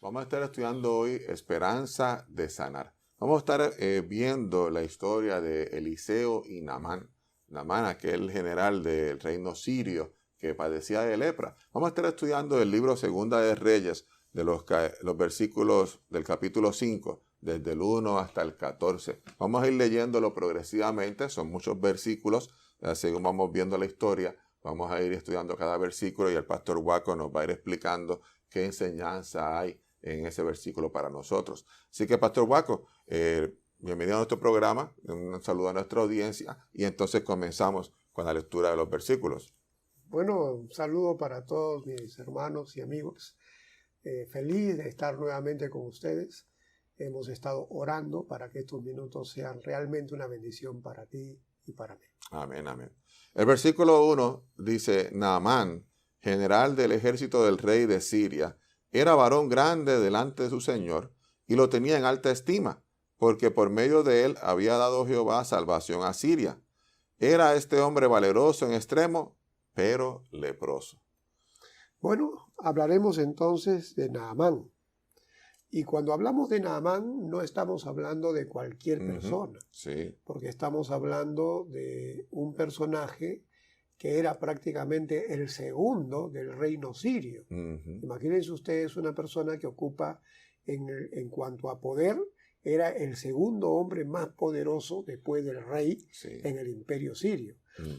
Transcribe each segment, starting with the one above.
Vamos a estar estudiando hoy Esperanza de Sanar. Vamos a estar viendo la historia de Eliseo y Naamán. Naamán, aquel general del reino sirio que padecía de lepra. Vamos a estar estudiando el libro Segunda de Reyes, de los versículos del capítulo 5, desde el 1 hasta el 14. Vamos a ir leyéndolo progresivamente, son muchos versículos, según vamos viendo la historia, vamos a ir estudiando cada versículo y el pastor Waco nos va a ir explicando qué enseñanza hay en ese versículo para nosotros. Así que, pastor Waco, bienvenido a nuestro programa, un saludo a nuestra audiencia y entonces comenzamos con la lectura de los versículos. Bueno, un saludo para todos mis hermanos y amigos. Feliz de estar nuevamente con ustedes. Hemos estado orando para que estos minutos sean realmente una bendición para ti y para mí. Amén, amén. El versículo 1 dice, Naamán, general del ejército del rey de Siria, era varón grande delante de su señor y lo tenía en alta estima, porque por medio de él había dado Jehová salvación a Siria. Era este hombre valeroso en extremo, pero leproso. Bueno, hablaremos entonces de Naamán. Y cuando hablamos de Naamán, no estamos hablando de cualquier persona, sí, porque estamos hablando de un personaje que era prácticamente el segundo del reino sirio. Imagínense ustedes una persona que ocupa, en cuanto a poder, era el segundo hombre más poderoso después del rey en el imperio sirio.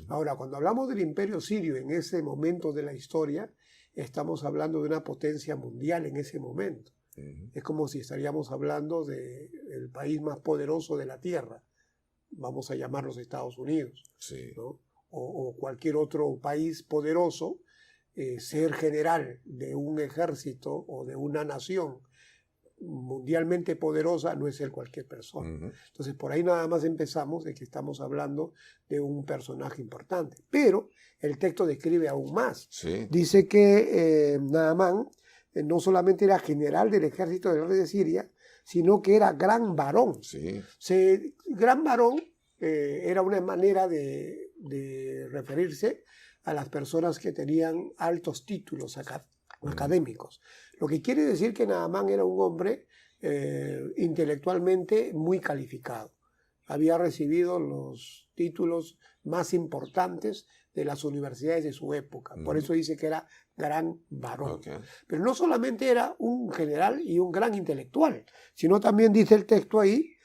Ahora, cuando hablamos del imperio sirio en ese momento de la historia, estamos hablando de una potencia mundial en ese momento. Es como si estaríamos hablando del país más poderoso de la tierra. Vamos a llamarlos Estados Unidos, ¿no? O cualquier otro país poderoso. Ser general de un ejército o de una nación mundialmente poderosa no es ser cualquier persona. Entonces por ahí nada más empezamos de que estamos hablando de un personaje importante. Pero el texto describe aún más. Dice que Naamán no solamente era general del ejército del rey de Siria, sino que era gran varón. Gran varón era una manera de referirse a las personas que tenían altos títulos académicos. Lo que quiere decir que Naamán era un hombre intelectualmente muy calificado. Había recibido los títulos más importantes de las universidades de su época. Por eso dice que era gran varón. Pero no solamente era un general y un gran intelectual, sino también dice el texto ahí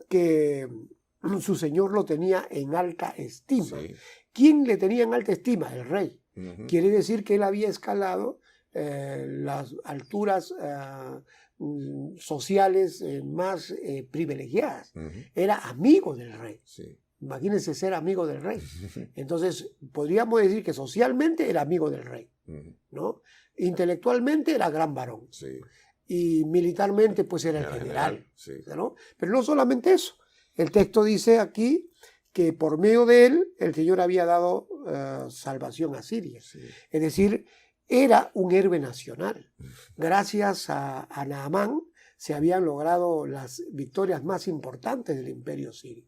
que su señor lo tenía en alta estima. ¿Quién le tenía en alta estima? El rey. Quiere decir que él había escalado las alturas sociales más privilegiadas. Era amigo del rey. Imagínense ser amigo del rey. Entonces, podríamos decir que socialmente era amigo del rey, ¿no? Intelectualmente era gran varón. Y militarmente, pues era el general, ¿no? Pero no solamente eso. El texto dice aquí que por medio de él, el Señor había dado salvación a Siria. Es decir, era un héroe nacional. Gracias a Naamán se habían logrado las victorias más importantes del imperio sirio.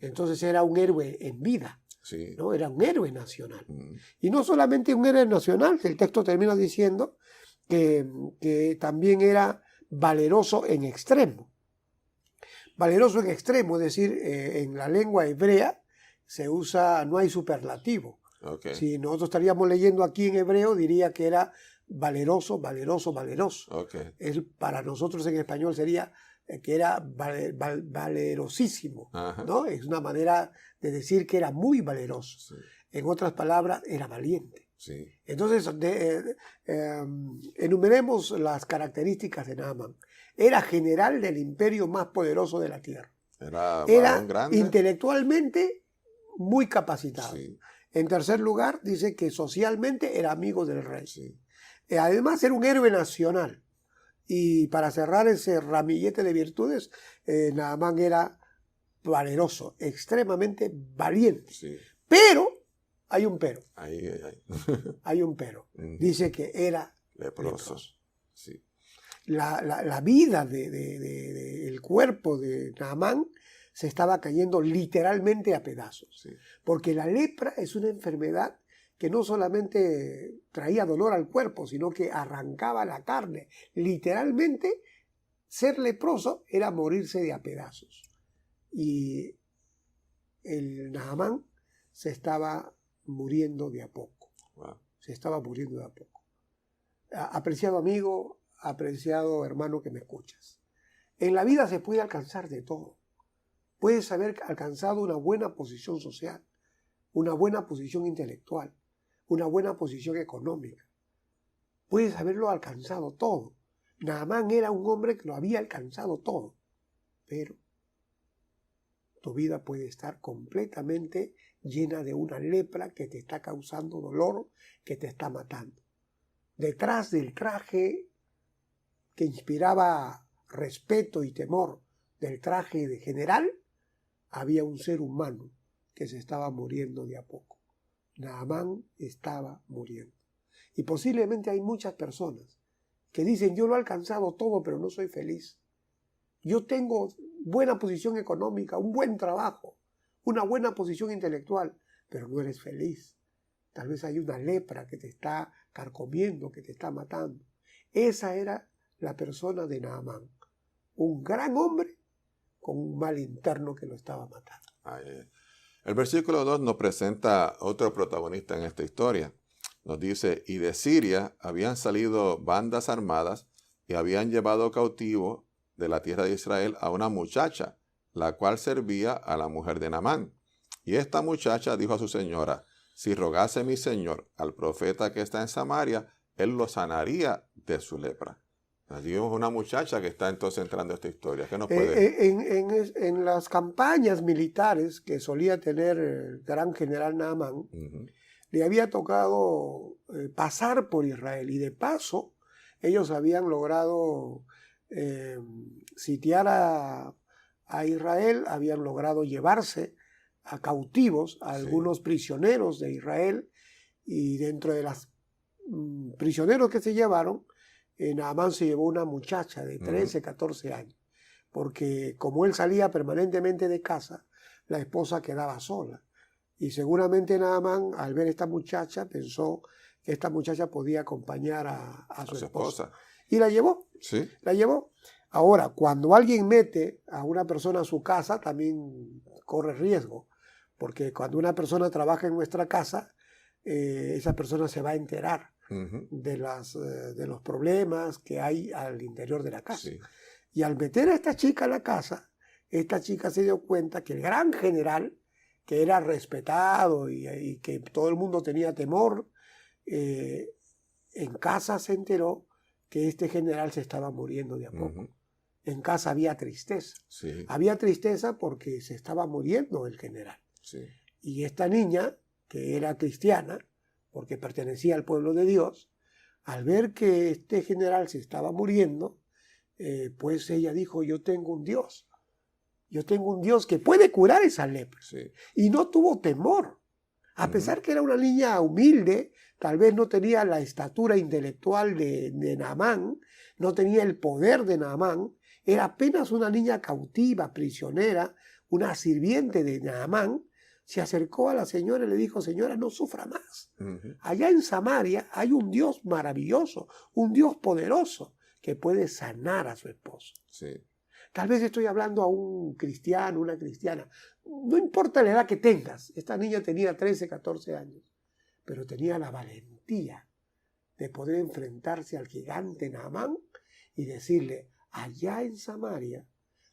Entonces era un héroe en vida, ¿no? Era un héroe nacional. Y no solamente un héroe nacional, el texto termina diciendo que también era valeroso en extremo. Valeroso en extremo, es decir, en la lengua hebrea se usa, no hay superlativo. Si nosotros estaríamos leyendo aquí en hebreo, diría que era valeroso, valeroso, valeroso. Para nosotros en español sería que era valerosísimo, ¿no? Es una manera de decir que era muy valeroso. En otras palabras, era valiente. Entonces, enumeremos las características de Naamán. Era general del imperio más poderoso de la tierra. Era intelectualmente muy capacitado. En tercer lugar, dice que socialmente era amigo del rey. Además, era un héroe nacional. Y para cerrar ese ramillete de virtudes, Naamán era valeroso, extremadamente valiente. Pero, hay un pero. Hay un pero. Dice que era leproso. La vida del cuerpo de Naamán se estaba cayendo literalmente a pedazos. Porque la lepra es una enfermedad que no solamente traía dolor al cuerpo, sino que arrancaba la carne. Literalmente, ser leproso era morirse de a pedazos. Y el Naamán se estaba muriendo de a poco. Wow. Se estaba muriendo de a poco. Apreciado amigo, apreciado hermano que me escuchas. En la vida se puede alcanzar de todo. Puedes haber alcanzado una buena posición social, una buena posición intelectual, una buena posición económica. Puedes haberlo alcanzado todo. Naamán era un hombre que lo había alcanzado todo. Pero tu vida puede estar completamente llena de una lepra que te está causando dolor, que te está matando. Detrás del traje que inspiraba respeto y temor del traje de general, había un ser humano que se estaba muriendo de a poco. Naamán estaba muriendo. Y posiblemente hay muchas personas que dicen, yo lo he alcanzado todo, pero no soy feliz. Yo tengo buena posición económica, un buen trabajo, una buena posición intelectual, pero no eres feliz. Tal vez hay una lepra que te está carcomiendo, que te está matando. Esa era la persona de Naamán. Un gran hombre con un mal interno que lo estaba matando. El versículo 2 nos presenta otro protagonista en esta historia. Nos dice, y de Siria habían salido bandas armadas y habían llevado cautivo de la tierra de Israel a una muchacha, la cual servía a la mujer de Naamán. Y esta muchacha dijo a su señora, si rogase mi señor al profeta que está en Samaria, él lo sanaría de su lepra. Allí vemos una muchacha que está entonces entrando a esta historia. ¿Qué nos puede...? En las campañas militares que solía tener el gran general Naamán, le había tocado pasar por Israel. Y de paso, ellos habían logrado sitiar a Israel, habían logrado llevarse a cautivos a algunos prisioneros de Israel. Y dentro de los prisioneros que se llevaron, Naamán se llevó una muchacha de 13, 14 años, porque como él salía permanentemente de casa, la esposa quedaba sola. Y seguramente Naamán, al ver esta muchacha, pensó que esta muchacha podía acompañar a su esposa. Y la llevó. Sí. La llevó. Ahora, cuando alguien mete a una persona a su casa, también corre riesgo, porque cuando una persona trabaja en nuestra casa, esa persona se va a enterar de los problemas que hay al interior de la casa. Sí. Y al meter a esta chica a la casa, esta chica se dio cuenta que el gran general, que era respetado y que todo el mundo tenía temor, en casa se enteró que este general se estaba muriendo de a poco. En casa había tristeza. Sí. Había tristeza porque se estaba muriendo el general. Sí. Y esta niña, que era cristiana, porque pertenecía al pueblo de Dios, al ver que este general se estaba muriendo, pues ella dijo, yo tengo un Dios que puede curar esa lepra. Sí. Y no tuvo temor. A pesar que era una niña humilde, tal vez no tenía la estatura intelectual de Naamán, no tenía el poder de Naamán, era apenas una niña cautiva, prisionera, una sirviente de Naamán. Se acercó a la señora y le dijo, señora, no sufra más. Allá en Samaria hay un Dios maravilloso, un Dios poderoso que puede sanar a su esposo. Sí. Tal vez estoy hablando a un cristiano, una cristiana. No importa la edad que tengas. Esta niña tenía 13, 14 años, pero tenía la valentía de poder enfrentarse al gigante Naamán y decirle, allá en Samaria,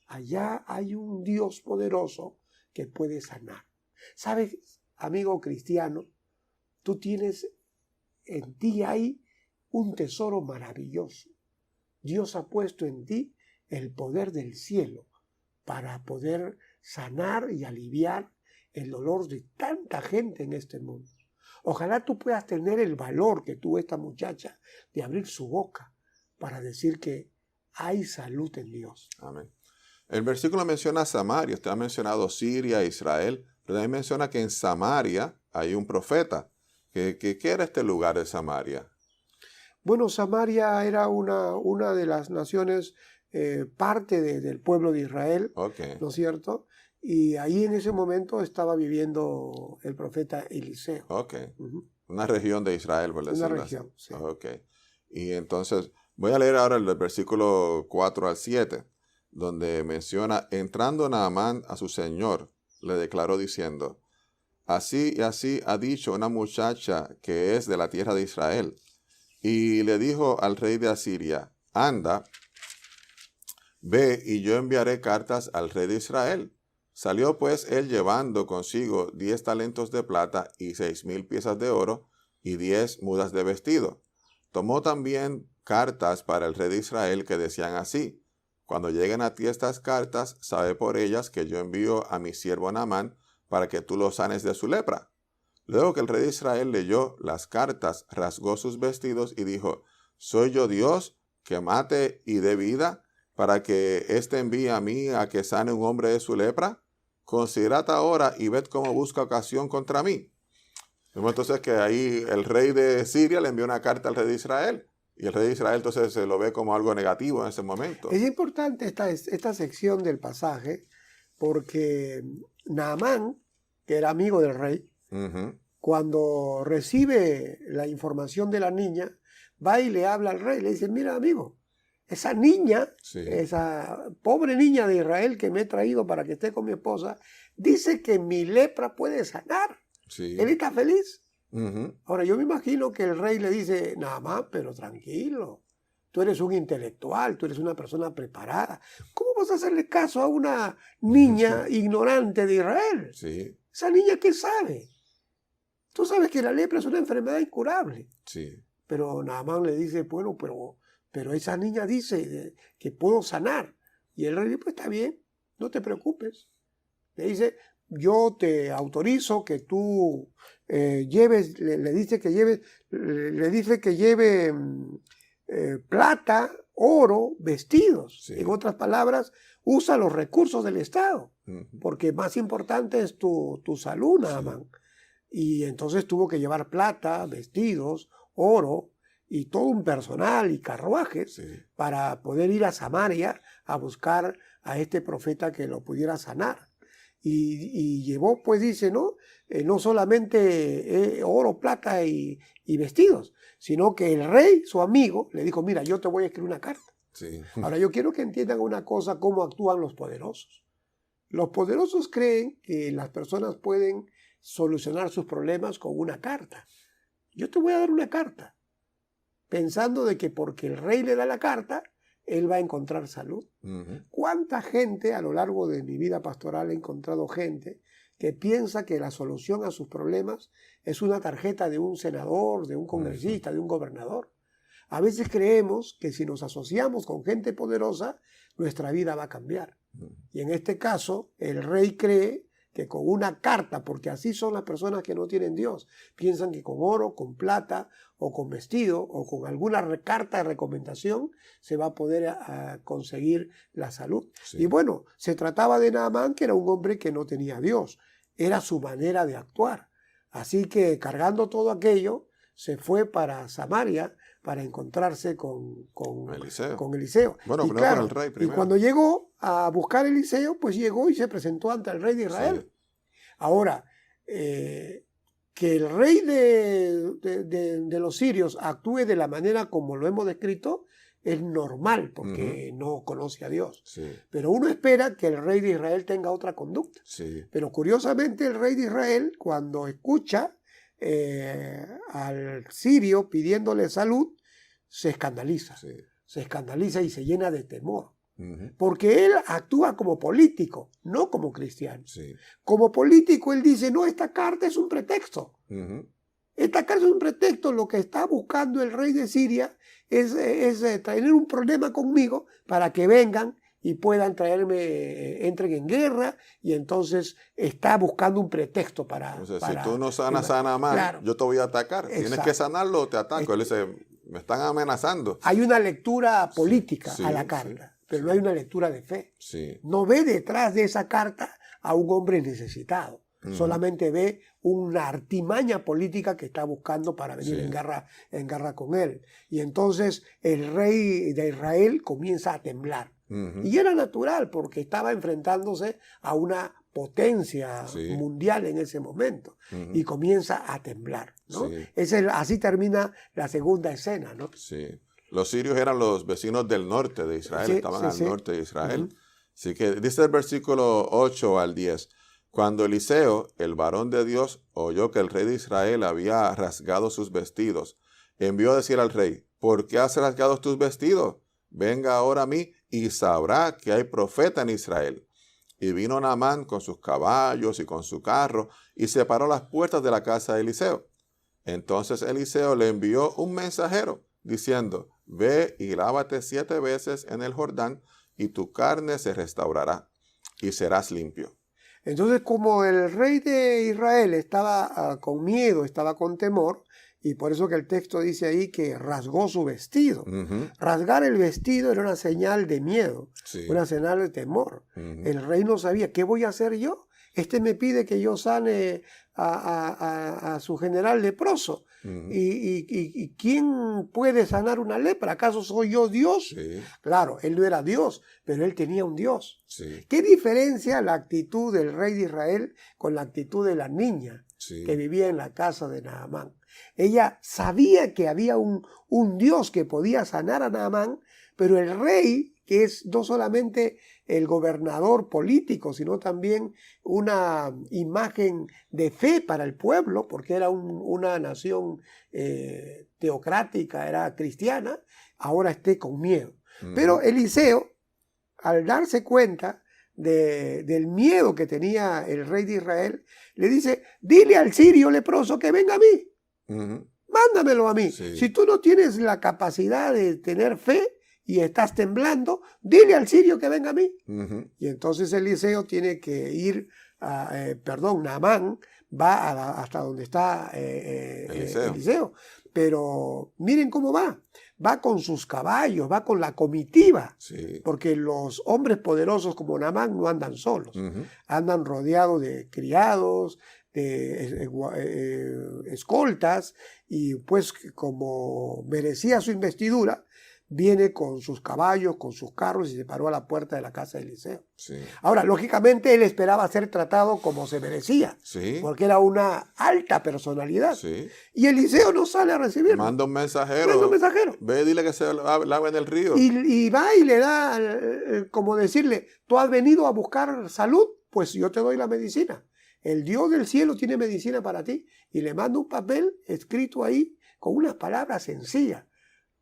allá hay un Dios poderoso que puede sanar. ¿Sabes, amigo cristiano? Tú tienes, en ti hay un tesoro maravilloso. Dios ha puesto en ti el poder del cielo para poder sanar y aliviar el dolor de tanta gente en este mundo. Ojalá tú puedas tener el valor que tuvo esta muchacha de abrir su boca para decir que hay salud en Dios. Amén. El versículo menciona a Samaria. Usted ha mencionado Siria, Israel, pero también menciona que en Samaria hay un profeta. ¿Qué era este lugar de Samaria? Bueno, Samaria era una de las naciones, parte del pueblo de Israel, ¿no es cierto? Y ahí en ese momento estaba viviendo el profeta Eliseo. Una región de Israel, por decirlo Una región, así. sí. Ok. Y entonces, voy a leer ahora el versículo 4 al 7, donde menciona, entrando Naamán a su señor, le declaró diciendo, así y así ha dicho una muchacha que es de la tierra de Israel. Y le dijo al rey de Asiria, anda, ve y yo enviaré cartas al rey de Israel. Salió pues él llevando consigo 10 talentos de plata y 6,000 piezas de oro y 10 mudas de vestido. Tomó también cartas para el rey de Israel que decían así, cuando lleguen a ti estas cartas, sabe por ellas que yo envío a mi siervo Naamán para que tú lo sanes de su lepra. Luego que el rey de Israel leyó las cartas, rasgó sus vestidos y dijo, ¿soy yo Dios que mate y dé vida para que éste envíe a mí a que sane un hombre de su lepra? Considerad ahora y ved cómo busca ocasión contra mí. Vemos entonces que ahí el rey de Siria le envió una carta al rey de Israel. Y el rey de Israel entonces se lo ve como algo negativo en ese momento. Es importante esta sección del pasaje porque Naamán, que era amigo del rey, cuando recibe la información de la niña, va y le habla al rey, le dice, mira amigo, esa niña, esa pobre niña de Israel que me he traído para que esté con mi esposa, dice que mi lepra puede sanar. Él está feliz. Ahora yo me imagino que el rey le dice, nada más, pero tranquilo, tú eres un intelectual, tú eres una persona preparada. ¿Cómo vas a hacerle caso a una niña ignorante de Israel? Esa niña, ¿qué sabe? Tú sabes que la lepra es una enfermedad incurable. Pero Naamán le dice, bueno, pero esa niña dice que puedo sanar. Y el rey dice, pues está bien, no te preocupes. Le dice, yo te autorizo que tú lleves, le dice que lleve plata, oro, vestidos. En otras palabras, usa los recursos del Estado, porque más importante es tu salud, Naamán. Y entonces tuvo que llevar plata, vestidos, oro, y todo un personal y carruajes para poder ir a Samaria a buscar a este profeta que lo pudiera sanar. Y llevó, pues dice, no solamente oro, plata y vestidos, sino que el rey, su amigo, le dijo, mira, yo te voy a escribir una carta. Ahora, yo quiero que entiendan una cosa, cómo actúan los poderosos. Los poderosos creen que las personas pueden solucionar sus problemas con una carta. Yo te voy a dar una carta, pensando de que porque el rey le da la carta, él va a encontrar salud. ¿Cuánta gente a lo largo de mi vida pastoral he encontrado gente que piensa que la solución a sus problemas es una tarjeta de un senador, de un congresista, de un gobernador? A veces creemos que si nos asociamos con gente poderosa, nuestra vida va a cambiar. Y en este caso, el rey cree que con una carta, porque así son las personas que no tienen Dios, piensan que con oro, con plata, o con vestido, o con alguna carta de recomendación, se va a poder conseguir la salud. Y bueno, se trataba de Naamán, que era un hombre que no tenía a Dios. Era su manera de actuar. Así que cargando todo aquello, se fue para Samaria para encontrarse con Eliseo. Bueno, y, claro, con el rey primero. Y cuando llegó a buscar a Eliseo, pues llegó y se presentó ante el rey de Israel. Ahora, que el rey de los sirios actúe de la manera como lo hemos descrito es normal, porque no conoce a Dios. Pero uno espera que el rey de Israel tenga otra conducta. Pero curiosamente el rey de Israel, cuando escucha al sirio pidiéndole salud, se escandaliza. Se escandaliza y se llena de temor. Porque él actúa como político, no como cristiano. Como político él dice, no, esta carta es un pretexto. Esta carta es un pretexto. Lo que está buscando el rey de Siria es tener un problema conmigo para que vengan y puedan entren en guerra, y entonces está buscando un pretexto para... O sea, si tú no sanas a Naamán, yo te voy a atacar. Exacto. Tienes que sanarlo o te ataco. Él dice, me están amenazando. Hay una lectura política a la carta, pero no hay una lectura de fe. No ve detrás de esa carta a un hombre necesitado. Solamente ve una artimaña política que está buscando para venir en guerra con él. Y entonces el rey de Israel comienza a temblar. Y era natural, porque estaba enfrentándose a una potencia mundial en ese momento, y comienza a temblar, ¿no? Así termina la segunda escena, ¿no? Sí. Los sirios eran los vecinos del norte de Israel, estaban al norte de Israel. Así que dice el versículo 8 al 10, cuando Eliseo, el varón de Dios, oyó que el rey de Israel había rasgado sus vestidos, envió a decir al rey, ¿por qué has rasgado tus vestidos? Venga ahora a mí y sabrá que hay profeta en Israel. Y vino Naamán con sus caballos y con su carro y se paró a las puertas de la casa de Eliseo. Entonces Eliseo le envió un mensajero diciendo, ve y lávate 7 veces en el Jordán y tu carne se restaurará y serás limpio. Entonces, como el rey de Israel estaba con miedo, estaba con temor, y por eso que el texto dice ahí que rasgó su vestido. Rasgar el vestido era una señal de miedo, una señal de temor. El rey no sabía, ¿qué voy a hacer yo? Este me pide que yo sane a su general leproso. ¿Y quién puede sanar una lepra? ¿Acaso soy yo Dios? Claro, él no era Dios, pero él tenía un Dios. ¿Qué diferencia la actitud del rey de Israel con la actitud de la niña que vivía en la casa de Naamán? Ella sabía que había un Dios que podía sanar a Naamán, pero el rey, que es no solamente el gobernador político, sino también una imagen de fe para el pueblo, porque era una nación teocrática, era cristiana, ahora esté con miedo. Pero Eliseo, al darse cuenta del miedo que tenía el rey de Israel, le dice, dile al sirio leproso que venga a mí. Mándamelo a mí. Si tú no tienes la capacidad de tener fe y estás temblando, dile al sirio que venga a mí. Y entonces Eliseo tiene que ir, Naamán va hasta donde está Eliseo. Pero miren cómo va. Va con sus caballos, va con la comitiva. Porque los hombres poderosos como Naamán no andan solos. Andan rodeados de criados, de escoltas, y pues como merecía su investidura, viene con sus caballos, con sus carros, y se paró a la puerta de la casa de Eliseo. Ahora, lógicamente, él esperaba ser tratado como se merecía, porque era una alta personalidad. Y Eliseo no sale a recibirlo. Manda un mensajero. Ve, dile que se lave en el río. Y va y le da, como decirle, tú has venido a buscar salud, pues yo te doy la medicina. El Dios del cielo tiene medicina para ti. Y le manda un papel escrito ahí con unas palabras sencillas.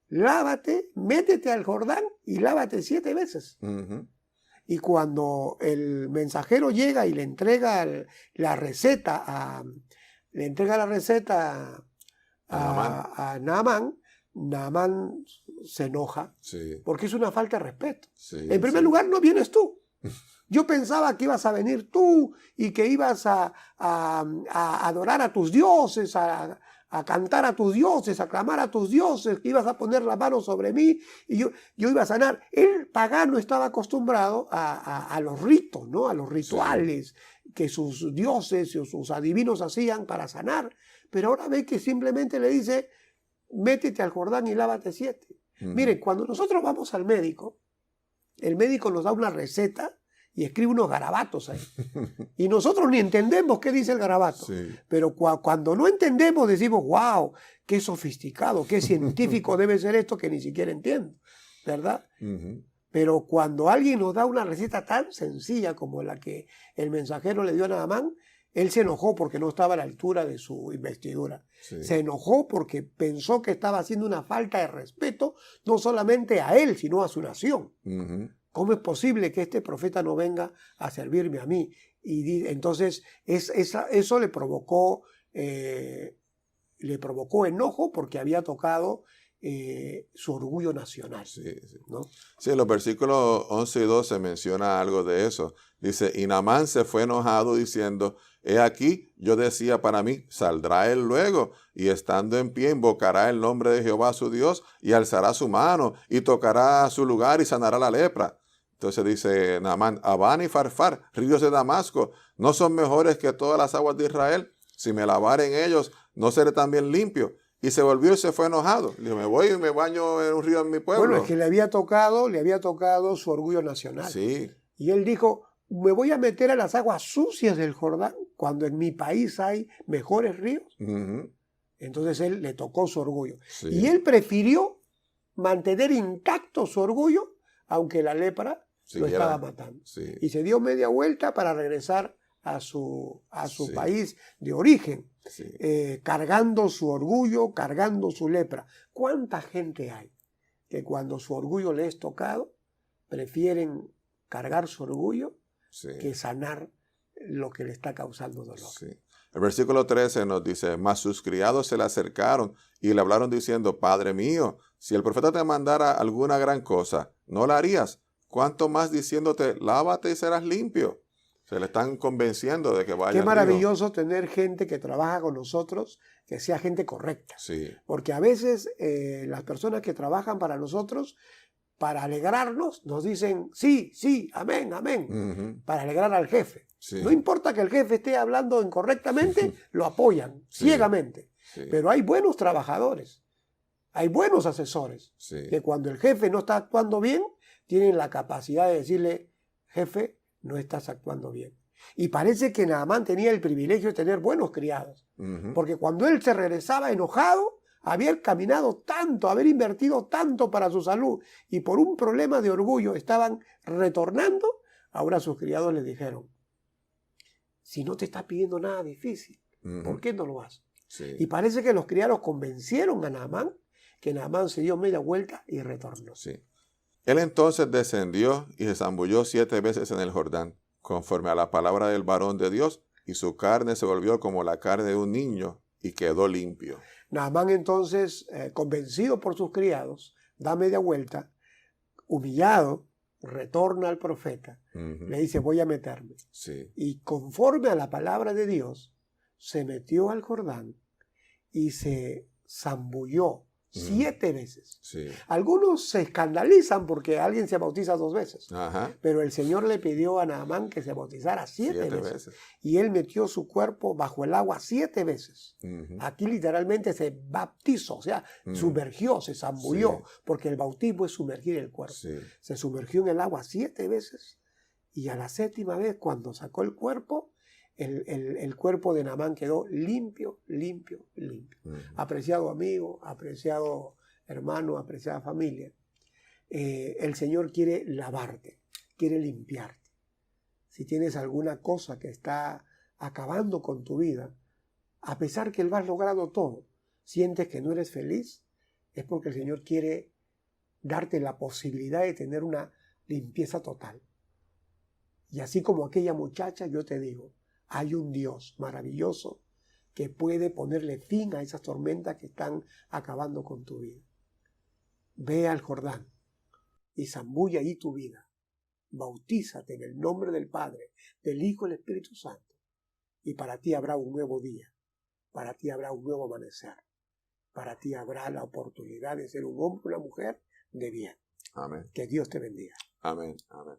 Lávate, métete al Jordán y lávate 7 veces. Y cuando el mensajero llega y le entrega la receta a Naamán, Naamán se enoja porque es una falta de respeto. En primer lugar, no vienes tú. Yo pensaba que ibas a venir tú y que ibas a adorar a tus dioses, a cantar a tus dioses, a clamar a tus dioses, que ibas a poner la mano sobre mí y yo iba a sanar. El pagano estaba acostumbrado a los ritos, ¿no? A los rituales que sus dioses o sus adivinos hacían para sanar. Pero ahora ve que simplemente le dice, métete al Jordán y lávate 7. Miren, cuando nosotros vamos al médico, el médico nos da una receta y escribe unos garabatos ahí. Y nosotros ni entendemos qué dice el garabato. Pero cuando no entendemos decimos, wow, qué sofisticado, qué científico debe ser esto que ni siquiera entiendo, ¿verdad? Pero cuando alguien nos da una receta tan sencilla como la que el mensajero le dio a Naamán, él se enojó porque no estaba a la altura de su investidura. Se enojó porque pensó que estaba haciendo una falta de respeto, no solamente a él, sino a su nación. ¿Cómo es posible que este profeta no venga a servirme a mí? Y entonces eso le provocó enojo porque había tocado su orgullo nacional. ¿No? Sí, en los versículos 11 y 12 menciona algo de eso. Dice, y Naamán se fue enojado diciendo, he aquí, yo decía para mí, saldrá él luego, y estando en pie invocará el nombre de Jehová su Dios, y alzará su mano, y tocará su lugar, y sanará la lepra. Entonces dice Naamán, Abán y Farfar, ríos de Damasco, ¿no son mejores que todas las aguas de Israel? Si me lavare en ellos, ¿no seré también limpio? Y se volvió y se fue enojado. Le dijo, me voy y me baño en un río en mi pueblo. Bueno, es que le había tocado su orgullo nacional. Y él dijo, me voy a meter a las aguas sucias del Jordán cuando en mi país hay mejores ríos. Entonces él le tocó su orgullo. Sí. Y él prefirió mantener intacto su orgullo, aunque la lepra lo estaba matando. Sí. Y se dio media vuelta para regresar a su Sí. país de origen, Sí. cargando su orgullo, cargando su lepra. ¿Cuánta gente hay que cuando su orgullo le es tocado, prefieren cargar su orgullo Sí. que sanar lo que le está causando dolor? Sí. El versículo 13 nos dice, mas sus criados se le acercaron y le hablaron diciendo, Padre mío, si el profeta te mandara alguna gran cosa, ¿no la harías? ¿Cuánto más diciéndote, lávate y serás limpio? Se le están convenciendo de que vaya. Qué maravilloso tener gente que trabaja con nosotros, que sea gente correcta. Sí. Porque a veces las personas que trabajan para nosotros, para alegrarnos, nos dicen sí, sí, amén, amén, para alegrar al jefe. Sí. No importa que el jefe esté hablando incorrectamente, lo apoyan ciegamente. Sí. Pero hay buenos trabajadores, hay buenos asesores, que cuando el jefe no está actuando bien, tienen la capacidad de decirle, jefe, no estás actuando bien. Y parece que Naamán tenía el privilegio de tener buenos criados, porque cuando él se regresaba enojado, haber caminado tanto, haber invertido tanto para su salud y por un problema de orgullo estaban retornando, ahora sus criados le dijeron, si no te está pidiendo nada difícil, ¿por qué no lo haces? Sí. Y parece que los criados convencieron a Naamán, que Naamán se dio media vuelta y retornó. Sí. Él entonces descendió y se zambulló 7 veces en el Jordán, conforme a la palabra del varón de Dios, y su carne se volvió como la carne de un niño y quedó limpio. Naamán entonces, convencido por sus criados, da media vuelta, humillado, retorna al profeta, le dice, voy a meterme. Sí. Y conforme a la palabra de Dios, se metió al Jordán y se zambulló 7 veces. Sí. Algunos se escandalizan porque alguien se bautiza 2 veces. Ajá. Pero el Señor le pidió a Naamán que se bautizara 7 veces. Y él metió su cuerpo bajo el agua 7 veces. Aquí literalmente se bautizó, o sea, sumergió, se zambulló, porque el bautismo es sumergir el cuerpo. Sí. Se sumergió en el agua 7 veces y a la 7ª vez, cuando sacó el cuerpo, el cuerpo de Naamán quedó limpio, limpio, limpio. Apreciado amigo, apreciado hermano, apreciada familia, el Señor quiere lavarte, quiere limpiarte. Si tienes alguna cosa que está acabando con tu vida, a pesar que lo has logrado todo, sientes que no eres feliz, es porque el Señor quiere darte la posibilidad de tener una limpieza total. Y así como aquella muchacha, yo te digo, hay un Dios maravilloso que puede ponerle fin a esas tormentas que están acabando con tu vida. Ve al Jordán y zambulla ahí tu vida. Bautízate en el nombre del Padre, del Hijo y del Espíritu Santo. Y para ti habrá un nuevo día. Para ti habrá un nuevo amanecer. Para ti habrá la oportunidad de ser un hombre o una mujer de bien. Amén. Que Dios te bendiga. Amén. Amén.